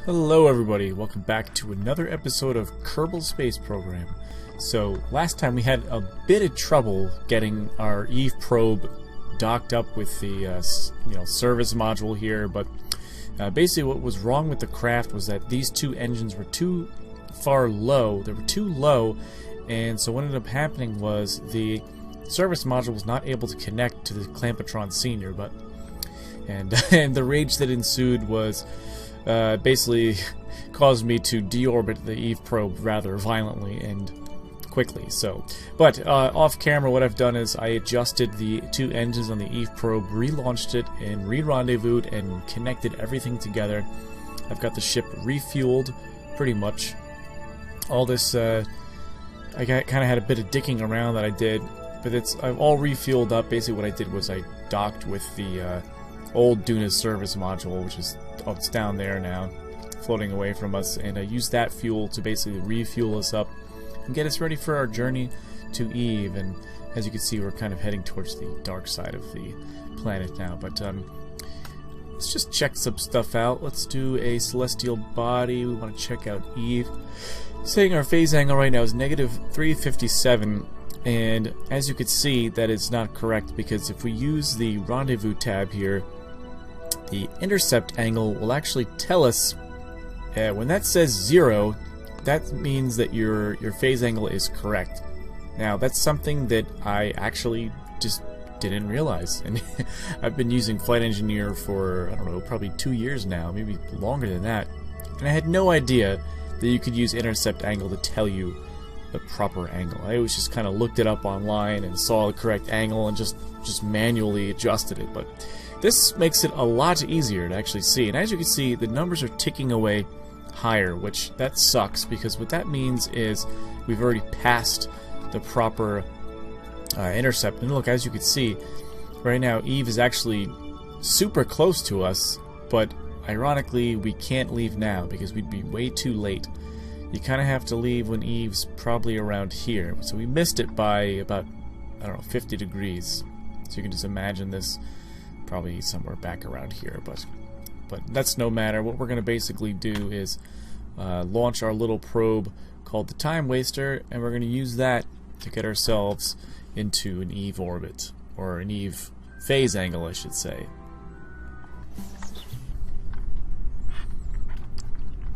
Hello everybody, welcome back to another episode of Kerbal Space Program. So last time we had a bit of trouble getting our Eve probe docked up with the service module here, but basically what was wrong with the craft was that these two engines were too far low. They were too low, and so what ended up happening was the service module was not able to connect to the Clampatron Senior, and the rage that ensued was basically caused me to deorbit the Eve probe rather violently and quickly. But off camera, what I've done is I adjusted the two engines on the Eve probe, relaunched it, and re-rendezvoused and connected everything together. I've got the ship refueled, pretty much. All this, I kind of had a bit of dicking around that I did, but I've all refueled up. Basically, what I did was I docked with the old Duna's service module, which is it's down there now, floating away from us, and I used that fuel to basically refuel us up and get us ready for our journey to Eve. And as you can see, we're kind of heading towards the dark side of the planet now. But let's just check some stuff out. Let's do a celestial body. We want to check out Eve. Saying our phase angle right now is -357, and as you can see, that is not correct, because if we use the rendezvous tab here, the intercept angle will actually tell us when that says 0, that means that your phase angle is correct. Now that's something that I actually just didn't realize, and I've been using Flight Engineer for, I don't know, probably 2 years now, maybe longer than that, and I had no idea that you could use intercept angle to tell you the proper angle. I always just kind of looked it up online and saw the correct angle and just manually adjusted it, but this makes it a lot easier to actually see. And as you can see, the numbers are ticking away higher, which that sucks, because what that means is we've already passed the proper intercept. And look, as you can see, right now Eve is actually super close to us, but ironically we can't leave now because we'd be way too late. You kind of have to leave when Eve's probably around here. So we missed it by about, I don't know, 50 degrees. So you can just imagine this probably somewhere back around here, but that's no matter. What we're going to basically do is launch our little probe called the Time Waster, and we're going to use that to get ourselves into an Eve orbit, or an Eve phase angle, I should say.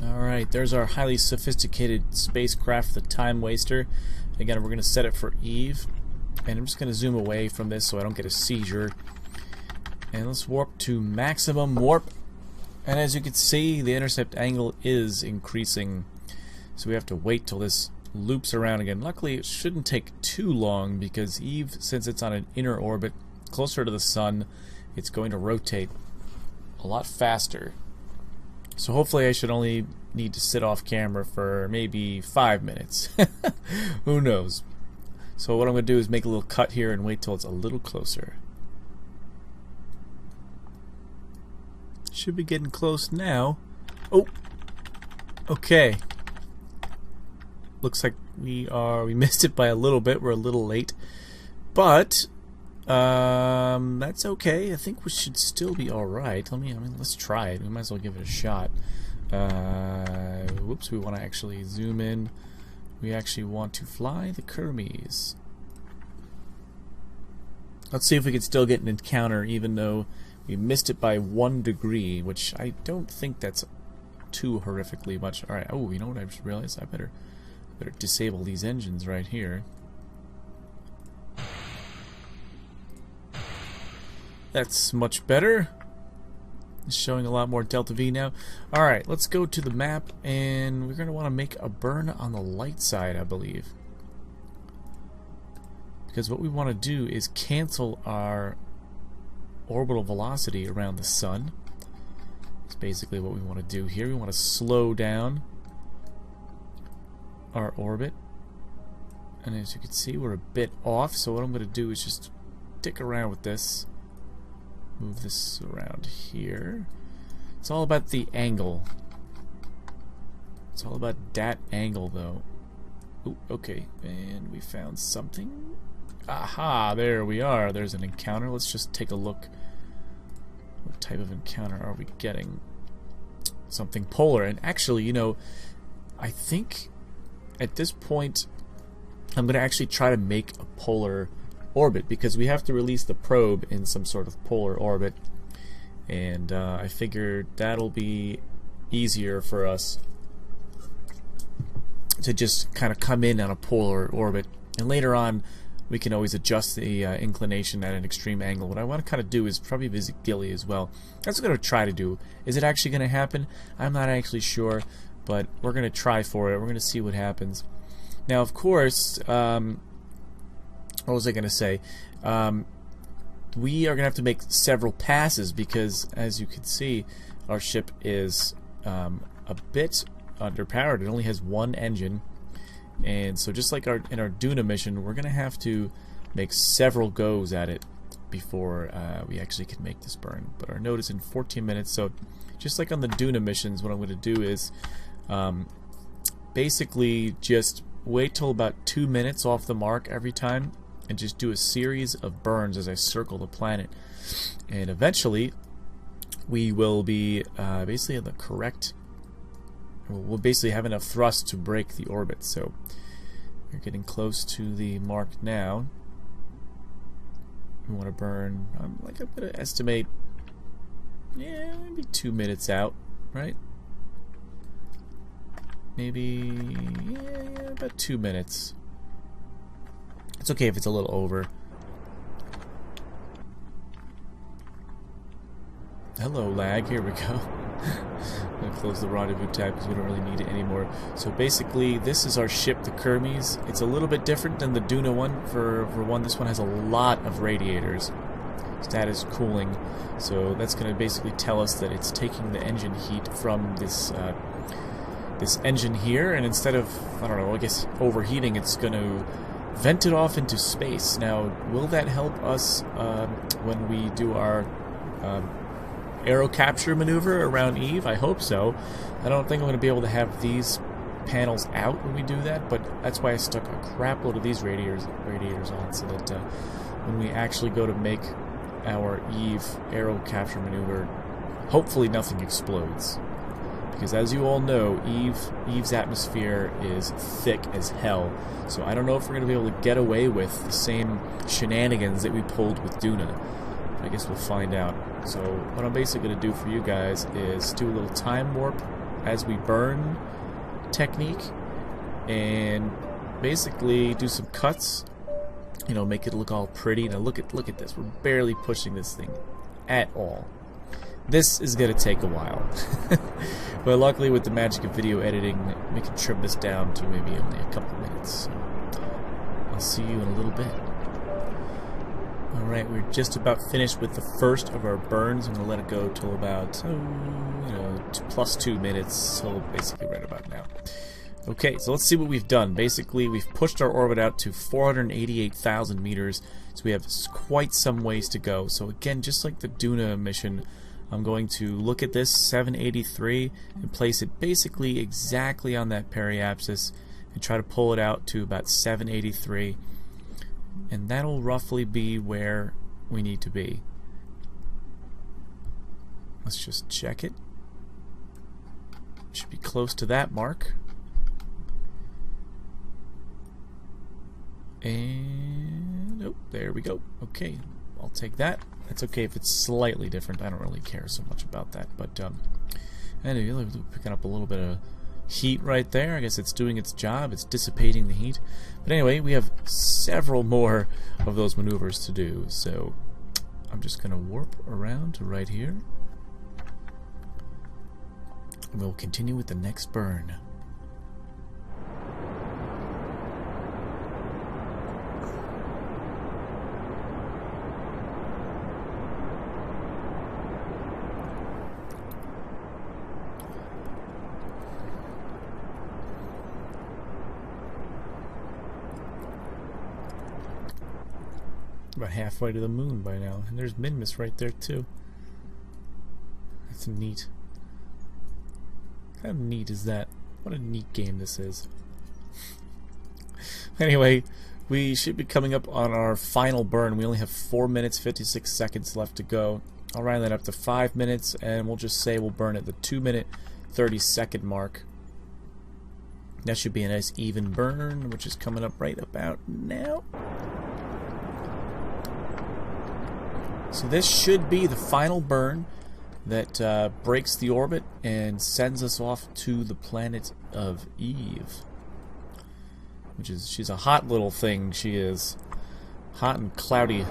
Alright, there's our highly sophisticated spacecraft, the Time Waster. Again, we're going to set it for Eve, and I'm just going to zoom away from this so I don't get a seizure. And let's warp to maximum warp. And as you can see, the intercept angle is increasing, so we have to wait till this loops around again. Luckily, it shouldn't take too long, because Eve, since it's on an inner orbit closer to the sun, it's going to rotate a lot faster. So hopefully I should only need to sit off camera for maybe 5 minutes. Who knows? So what I'm going to do is make a little cut here and wait till it's a little closer. Should be getting close now. Oh, okay. Looks like we missed it by a little bit. We're a little late, but that's okay. I think we should still be all right. Let's try it. We might as well give it a shot. Whoops, we want to actually zoom in. We actually want to fly the Kermes. Let's see if we can still get an encounter, even though we missed it by 1 degree, which I don't think that's too horrifically much. Alright, oh, you know what I just realized? I better disable these engines right here. That's much better. It's showing a lot more delta V now. Alright, let's go to the map, and we're going to want to make a burn on the light side, I believe. Because what we want to do is cancel our orbital velocity around the sun. That's basically what we want to do here. We want to slow down our orbit, and as you can see, we're a bit off, so what I'm going to do is just dick around with this, move this around here. It's all about the angle. It's all about that angle, though. Ooh, okay, and we found something. Aha, there we are. There's an encounter. Let's just take a look. What type of encounter are we getting? something polar. And actually, you know, I think at this point I'm going to actually try to make a polar orbit, because we have to release the probe in some sort of polar orbit, and I figured that'll be easier for us to just kind of come in on a polar orbit, and later on we can always adjust the inclination at an extreme angle. What I want to kind of do is probably visit Gilly as well. That's what I'm going to try to do. Is it actually going to happen? I'm not actually sure, but we're going to try for it. We're going to see what happens. Now, of course, what was I going to say? We are going to have to make several passes, because, as you can see, our ship is a bit underpowered. It only has one engine, and so just like in our Duna mission, we're going to have to make several goes at it before we actually can make this burn. But our node is in 14 minutes, so just like on the Duna missions, what I'm going to do is basically just wait till about 2 minutes off the mark every time, and just do a series of burns as I circle the planet. And eventually we will be basically in the correct, we'll basically have enough thrust to break the orbit. So we're getting close to the mark now. We want to burn, I'm going to estimate, yeah, maybe 2 minutes out, right? Maybe, yeah, about 2 minutes. It's okay if it's a little over. Hello, lag. Here we go. I'm going to close the rendezvous tab because we don't really need it anymore. So basically, this is our ship, the Kermes. It's a little bit different than the Duna one. For one, this one has a lot of radiators. Status cooling. So that's going to basically tell us that it's taking the engine heat from this this engine here, and instead of, I don't know, I guess overheating, it's going to vent it off into space. Now, will that help us when we do our aero capture maneuver around Eve? I hope so. I don't think I'm going to be able to have these panels out when we do that, but that's why I stuck a crap load of these radiators on, so that when we actually go to make our Eve aero capture maneuver, hopefully nothing explodes. Because as you all know, Eve's atmosphere is thick as hell. So I don't know if we're going to be able to get away with the same shenanigans that we pulled with Duna. I guess we'll find out. So what I'm basically going to do for you guys is do a little time warp as we burn technique, and basically do some cuts. You know, make it look all pretty. Now look at this. We're barely pushing this thing at all. This is going to take a while. But luckily, with the magic of video editing, we can trim this down to maybe only a couple minutes. So I'll see you in a little bit. Alright, we're just about finished with the first of our burns. I'm going to let it go till about, plus 2 minutes, so basically right about now. Okay, so let's see what we've done. Basically, we've pushed our orbit out to 488,000 meters, so we have quite some ways to go. So again, just like the Duna mission, I'm going to look at this 783 and place it basically exactly on that periapsis and try to pull it out to about 783, and that'll roughly be where we need to be. Let's just check it. Should be close to that mark. And oh, there we go. Okay, I'll take that. It's okay if it's slightly different. I don't really care so much about that. But anyway, picking up a little bit of heat right there. I guess it's doing its job. It's dissipating the heat. But anyway, we have several more of those maneuvers to do. So I'm just going to warp around to right here. And we'll continue with the next burn. About halfway to the moon by now, and there's Minmus right there too. That's neat. How neat is that? What a neat game this is. Anyway, we should be coming up on our final burn. We only have 4 minutes 56 seconds left to go. I'll round that up to 5 minutes, and we'll just say we'll burn at the 2 minute 30-second mark. That should be a nice even burn, which is coming up right about now. So this should be the final burn that breaks the orbit and sends us off to the planet of Eve. Which is, she's a hot little thing, she is. Hot and cloudy.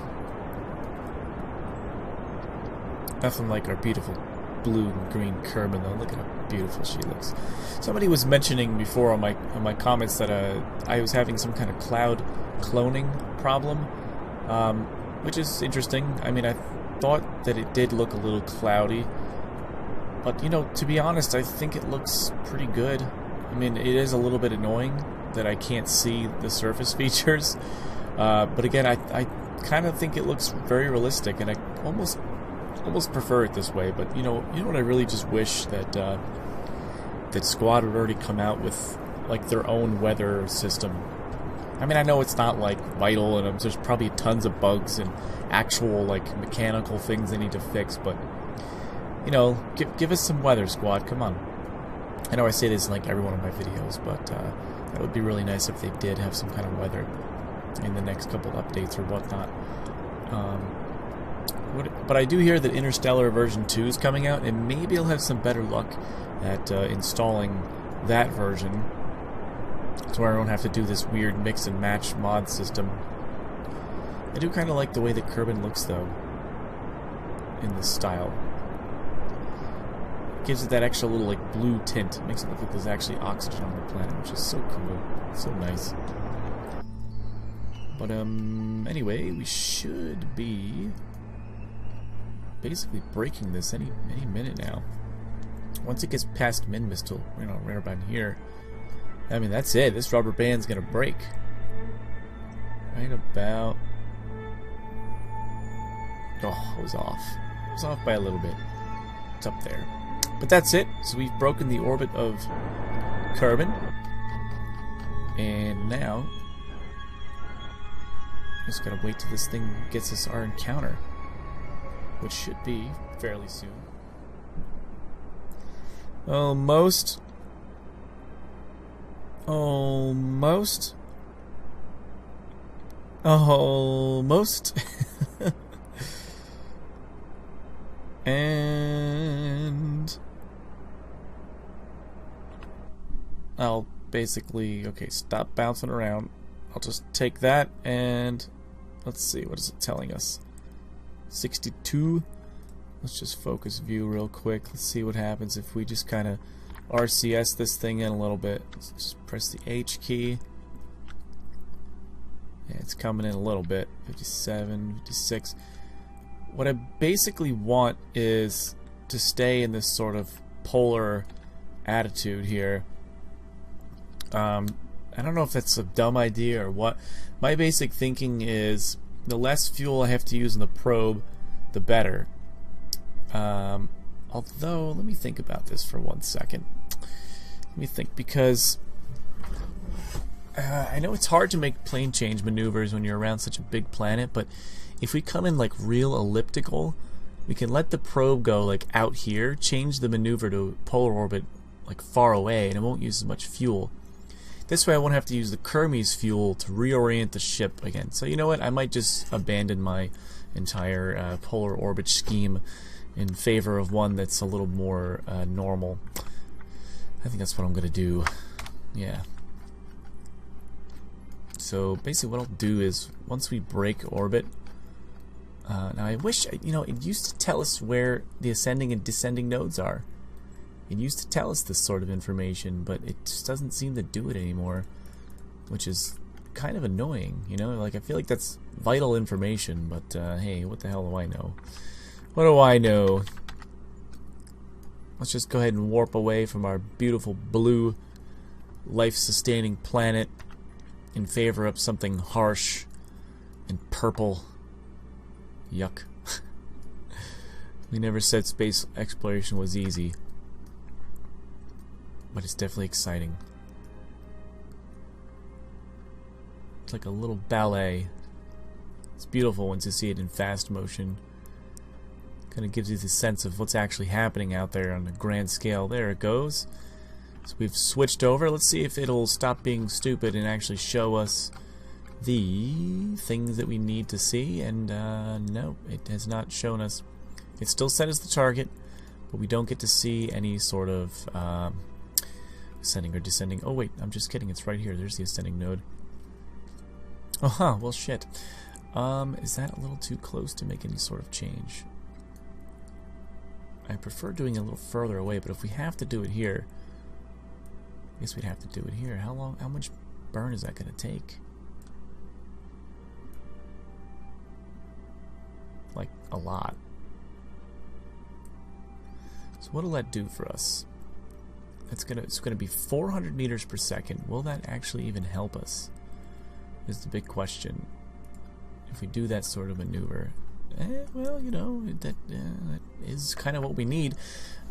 Nothing like our beautiful blue and green Kerbal though. Look at how beautiful she looks. Somebody was mentioning before on my comments that I was having some kind of cloud cloning problem, which is interesting. I mean, I thought that it did look a little cloudy, but you know, to be honest, I think it looks pretty good. I mean, it is a little bit annoying that I can't see the surface features, but again, I kind of think it looks very realistic, and I almost prefer it this way. But you know what I really just wish that that Squad would already come out with like their own weather system. I mean, I know it's not like vital, and there's probably tons of bugs and actual like mechanical things they need to fix, but you know, give us some weather, Squad. Come on. I know I say this in like every one of my videos, but that would be really nice if they did have some kind of weather in the next couple updates or whatnot. But I do hear that Interstellar version 2 is coming out, and maybe I'll have some better luck at installing that version, so I don't have to do this weird mix and match mod system. I do kind of like the way that Kerbal looks though, in this style. It gives it that extra little like blue tint. It makes it look like there's actually oxygen on the planet, which is so cool, so nice. But anyway, we should be basically breaking this any minute now. Once it gets past Minmistal, you know, right about here, I mean, that's it. This rubber band's gonna break. Right about... Oh, it was off. It was off by a little bit. It's up there. But that's it. So we've broken the orbit of Kerbal. And now, just gotta wait till this thing gets us our encounter, which should be fairly soon. Almost. And I'll basically, okay, stop bouncing around. I'll just take that and let's see, what is it telling us? 62. Let's just focus view real quick. Let's see what happens if we just kind of RCS this thing in a little bit. Let's just press the H key. Yeah, it's coming in a little bit. 57, 56. What I basically want is to stay in this sort of polar attitude here. I don't know if that's a dumb idea or what. My basic thinking is the less fuel I have to use in the probe, the better. Although, let me think about this for 1 second. Let me think, because I know it's hard to make plane change maneuvers when you're around such a big planet, but if we come in like real elliptical, we can let the probe go like out here, change the maneuver to polar orbit like far away, and it won't use as much fuel. This way I won't have to use the Kermes fuel to reorient the ship again. So you know what, I might just abandon my entire polar orbit scheme in favor of one that's a little more normal. I think that's what I'm gonna do. Yeah. So basically what I'll do is, once we break orbit, now I wish, you know, it used to tell us where the ascending and descending nodes are. It used to tell us this sort of information, but it just doesn't seem to do it anymore, which is kind of annoying, you know? Like, I feel like that's vital information, but hey, what the hell do I know? What do I know? Let's just go ahead and warp away from our beautiful blue, life-sustaining planet in favor of something harsh and purple. Yuck. We never said space exploration was easy, but it's definitely exciting. It's like a little ballet. It's beautiful once you see it in fast motion, Kind of gives you the sense of what's actually happening out there on a grand scale. There it goes. So we've switched over. Let's see if it'll stop being stupid and actually show us the things that we need to see. And no, it has not shown us. It's still set as the target, but we don't get to see any sort of ascending or descending. Oh wait, I'm just kidding. It's right here. There's the ascending node. Oh, huh. Well, shit. Is that a little too close to make any sort of change? I prefer doing it a little further away, but if we have to do it here, I guess we'd have to do it here. How much burn is that going to take? Like, a lot. So what'll that do for us? It's gonna be 400 meters per second. Will that actually even help us? Is the big question. If we do that sort of maneuver. Well, you know, that is kind of what we need.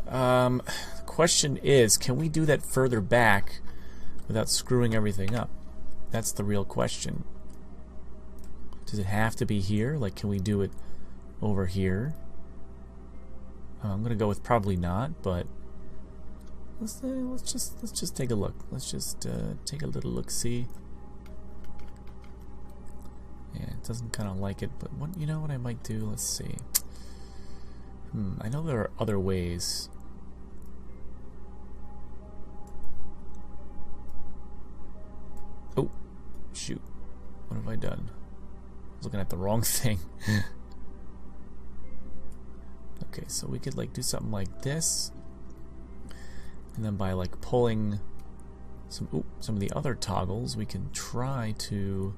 The question is, can we do that further back without screwing everything up? That's the real question. Does it have to be here? Like, can we do it over here? I'm gonna go with probably not, but let's just take a look. Let's just take a little look. See. Yeah, it doesn't kind of like it, but what, you know what I might do? Let's see. I know there are other ways. Oh, shoot. What have I done? I was looking at the wrong thing. Okay, so we could like do something like this. And then by like pulling some of the other toggles, we can try to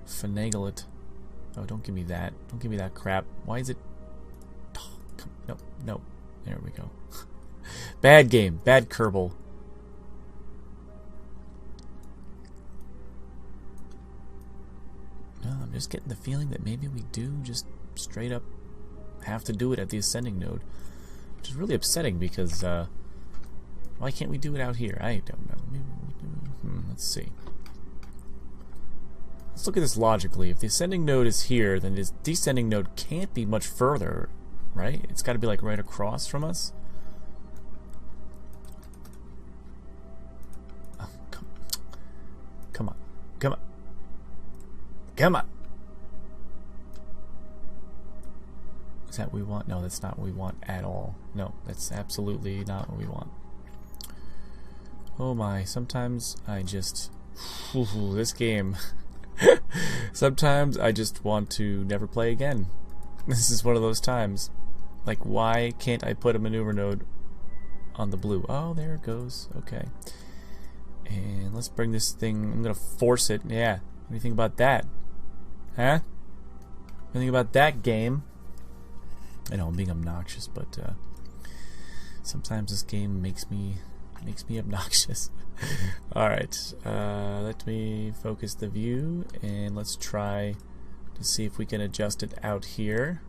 finagle it. Oh, don't give me that. Don't give me that crap. Why is it... Oh, no. There we go. Bad game. Bad Kerbal. No, I'm just getting the feeling that maybe we do just straight up have to do it at the ascending node. Which is really upsetting because, why can't we do it out here? I don't know. Maybe we do. Let's see. Let's look at this logically. If the ascending node is here, then this descending node can't be much further, right? It's got to be like right across from us. Oh, come on. Is that what we want? No, that's not what we want at all. No, that's absolutely not what we want. Oh my, sometimes I just... this game... Sometimes I just want to never play again. This is one of those times. Like, why can't I put a maneuver node on the blue? Oh, there it goes. Okay. And let's bring this thing... I'm going to force it. Yeah. What do you think about that? Huh? What do you think about that, game? I know I'm being obnoxious, but sometimes this game makes me obnoxious. Alright, let me focus the view and let's try to see if we can adjust it out here.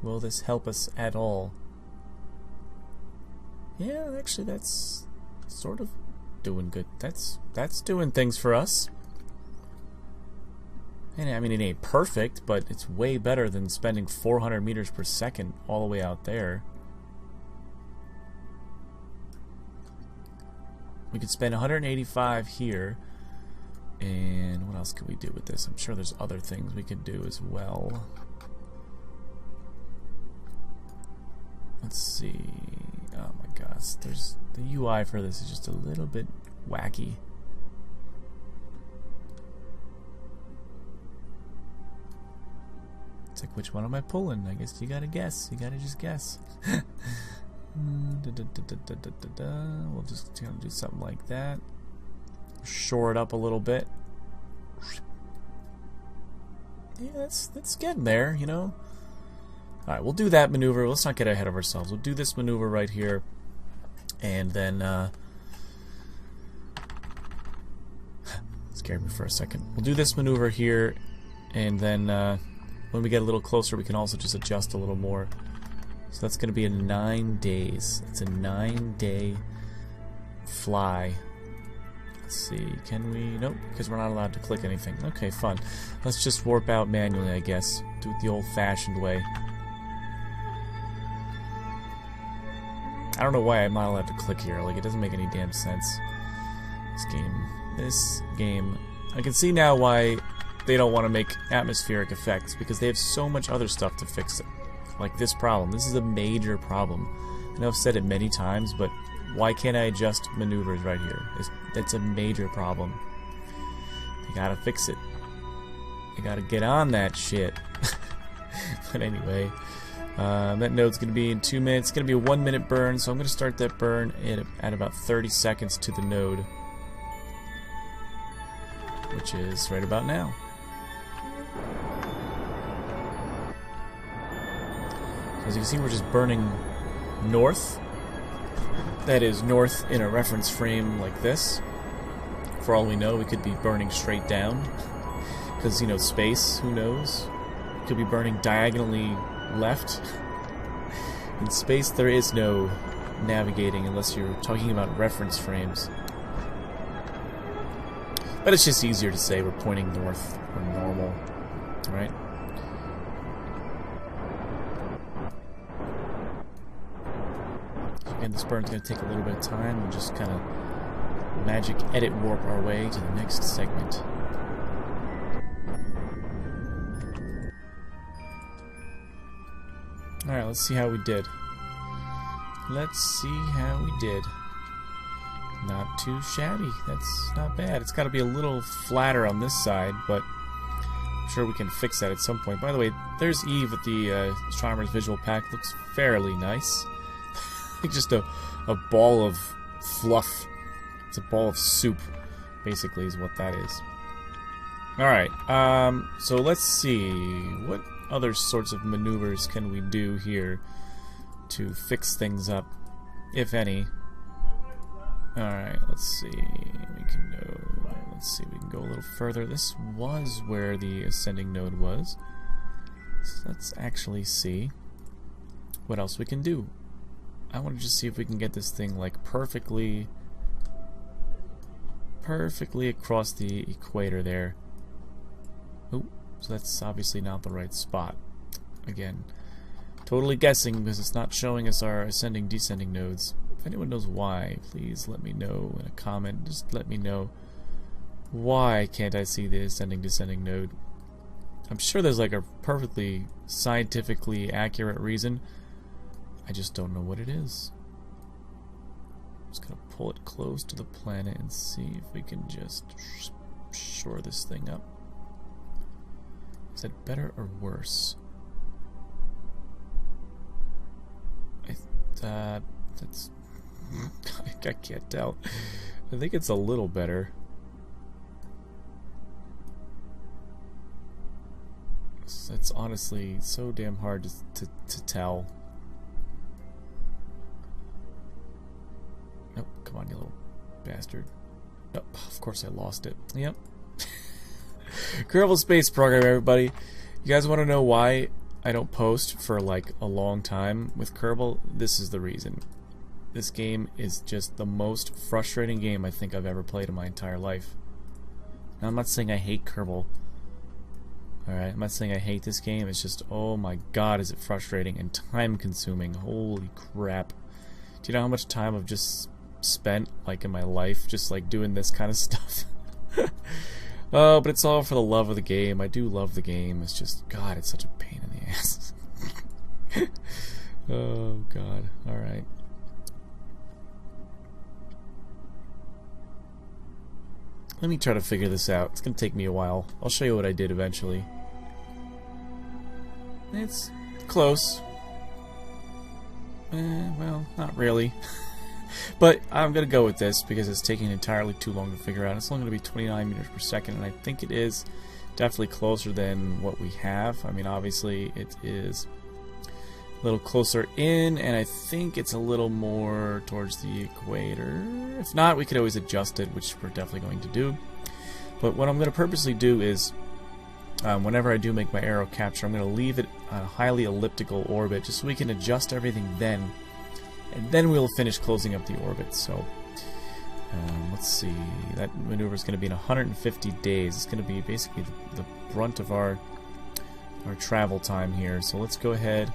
Will this help us at all? Yeah, actually that's sort of doing good. That's doing things for us. And I mean, it ain't perfect, but it's way better than spending 400 meters per second all the way out there. We could spend 185 here. And what else could we do with this? I'm sure there's other things we could do as well. Let's see. Oh my gosh. There's the UI for this is just a little bit wacky. It's like, which one am I pulling? I guess you gotta guess. You gotta just guess. We'll just do something like that. Shore it up a little bit. Yeah, that's getting there, you know. Alright, we'll do that maneuver. Let's not get ahead of ourselves. We'll do this maneuver right here. And then scared me for a second. We'll do this maneuver here, and then when we get a little closer we can also just adjust a little more. So that's going to be in 9 days. It's a 9-day fly Let's see, can we... Nope, because we're not allowed to click anything. Okay, fun. Let's just warp out manually, I guess. Do it the old-fashioned way. I don't know why I'm not allowed to click here. Like, it doesn't make any damn sense. This game... I can see now why they don't want to make atmospheric effects, because they have so much other stuff to fix it. Like this problem. This is a major problem. I know I've said it many times, but why can't I adjust maneuvers right here? That's a major problem. You gotta fix it. You gotta get on that shit. But anyway, that node's gonna be in 2 minutes. It's gonna be a 1 minute burn, so I'm gonna start that burn at about 30 seconds to the node, which is right about now. As you can see, we're just burning north. That is north in a reference frame like this. For all we know, we could be burning straight down. Because, you know, space, who knows? Could be burning diagonally left. In space, there is no navigating unless you're talking about reference frames. But it's just easier to say we're pointing north or normal, right? Again, this burn's going to take a little bit of time. We'll just kind of magic edit warp our way to the next segment. Alright, let's see how we did. Let's see how we did. Not too shabby. That's not bad. It's got to be a little flatter on this side, but I'm sure we can fix that at some point. By the way, there's Eve with the Astronomer's Visual Pack. Looks fairly nice. Just a ball of fluff. It's a ball of soup, basically, is what that is. Alright, so let's see. What other sorts of maneuvers can we do here to fix things up, if any? Alright, let's see. We can go a little further. This was where the ascending node was. So let's actually see what else we can do. I want to just see if we can get this thing like perfectly across the equator there. Oh, so that's obviously not the right spot. Again, totally guessing because it's not showing us our ascending descending nodes. If anyone knows why, please let me know in a comment. Just let me know why can't I see the ascending descending node. I'm sure there's like a perfectly scientifically accurate reason. I just don't know what it is. I'm just gonna pull it close to the planet and see if we can just shore this thing up. Is it better or worse? That's I can't tell. I think it's a little better. It's honestly so damn hard to tell. Nope, come on, you little bastard. Oh, of course I lost it. Yep. Kerbal Space Program, everybody. You guys want to know why I don't post for like a long time with Kerbal? This is the reason. This game is just the most frustrating game I think I've ever played in my entire life. Now, I'm not saying I hate Kerbal. Alright, I'm not saying I hate this game. It's just, oh my god, is it frustrating and time consuming. Holy crap. Do you know how much time I've just spent like in my life just like doing this kind of stuff? Oh, but it's all for the love of the game. I do love the game. It's just, god, it's such a pain in the ass. Oh god. Alright. Let me try to figure this out. It's gonna take me a while. I'll show you what I did eventually. It's close. Well, not really. But I'm gonna go with this because it's taking entirely too long to figure out. It's only gonna be 29 meters per second, and I think it is definitely closer than what we have. I mean, obviously it is a little closer in, and I think it's a little more towards the equator. If not, we could always adjust it, which we're definitely going to do. But what I'm going to purposely do is, whenever I do make my arrow capture, I'm going to leave it on a highly elliptical orbit, just so we can adjust everything then, and then we'll finish closing up the orbit. So Let's see. That maneuver is going to be in 150 days. It's going to be basically the brunt of our travel time here. So let's go ahead.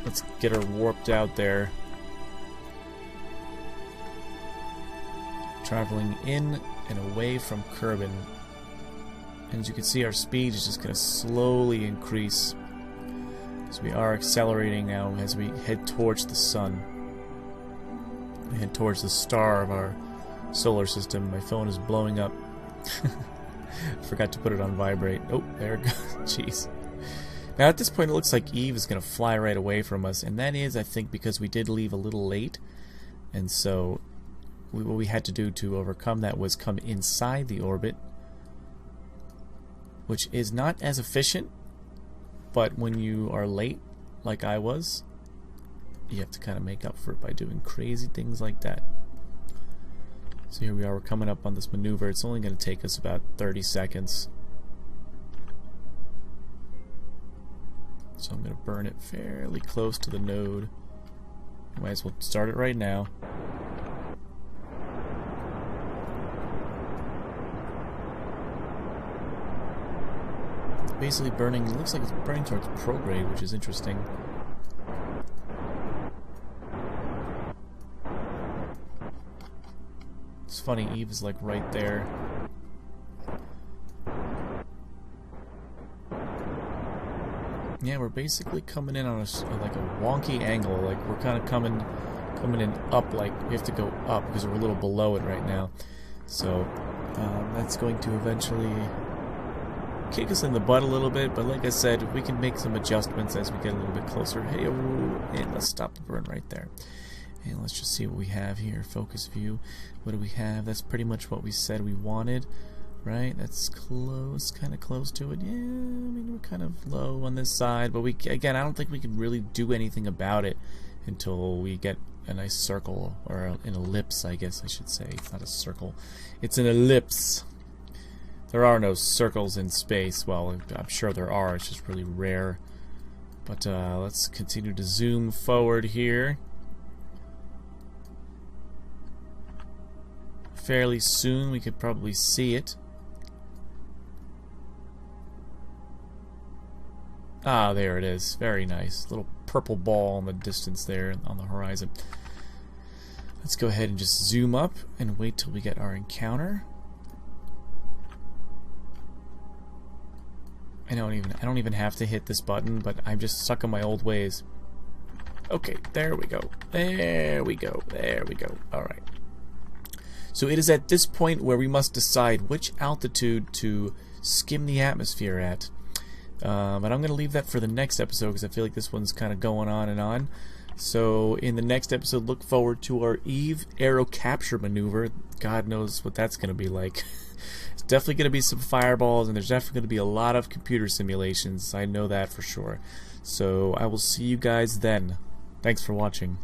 Let's get her warped out there. Traveling in and away from Kerbin. And as you can see, our speed is just going to slowly increase. So we are accelerating now as we head towards the sun. We head towards the star of our solar system. My phone is blowing up. Forgot to put it on vibrate. Oh, there it goes. Jeez. Now at this point it looks like Eve is going to fly right away from us, and that is, I think, because we did leave a little late. And so what we had to do to overcome that was come inside the orbit, which is not as efficient, but when you are late, like I was, you have to kind of make up for it by doing crazy things like that. So here we are, we're coming up on this maneuver. It's only going to take us about 30 seconds. So I'm going to burn it fairly close to the node. Might as well start it right now. It's basically burning, it looks like it's burning towards prograde, which is interesting. It's funny, Eve is like right there. Yeah, we're basically coming in on like a wonky angle. Like we're kind of coming in up. Like we have to go up because we're a little below it right now. So that's going to eventually kick us in the butt a little bit. But like I said, we can make some adjustments as we get a little bit closer. Hey, and let's stop the burn right there. And let's just see what we have here. Focus view. What do we have? That's pretty much what we said we wanted. Right? That's close, kind of close to it. Yeah, I mean, we're kind of low on this side, but again, I don't think we can really do anything about it until we get a nice circle, or an ellipse, I guess I should say. It's not a circle. It's an ellipse. There are no circles in space. Well, I'm sure there are. It's just really rare. But let's continue to zoom forward here. Fairly soon, we could probably see it. Ah, there it is. Very nice. Little purple ball in the distance there on the horizon. Let's go ahead and just zoom up and wait till we get our encounter. I don't even have to hit this button, but I'm just stuck in my old ways. Okay, there we go. There we go. There we go. Alright. So it is at this point where we must decide which altitude to skim the atmosphere at. But I'm going to leave that for the next episode because I feel like this one's kind of going on and on. So in the next episode, look forward to our Eve aero capture maneuver. God knows what that's going to be like. It's definitely going to be some fireballs, and there's definitely going to be a lot of computer simulations. I know that for sure. So I will see you guys then. Thanks for watching.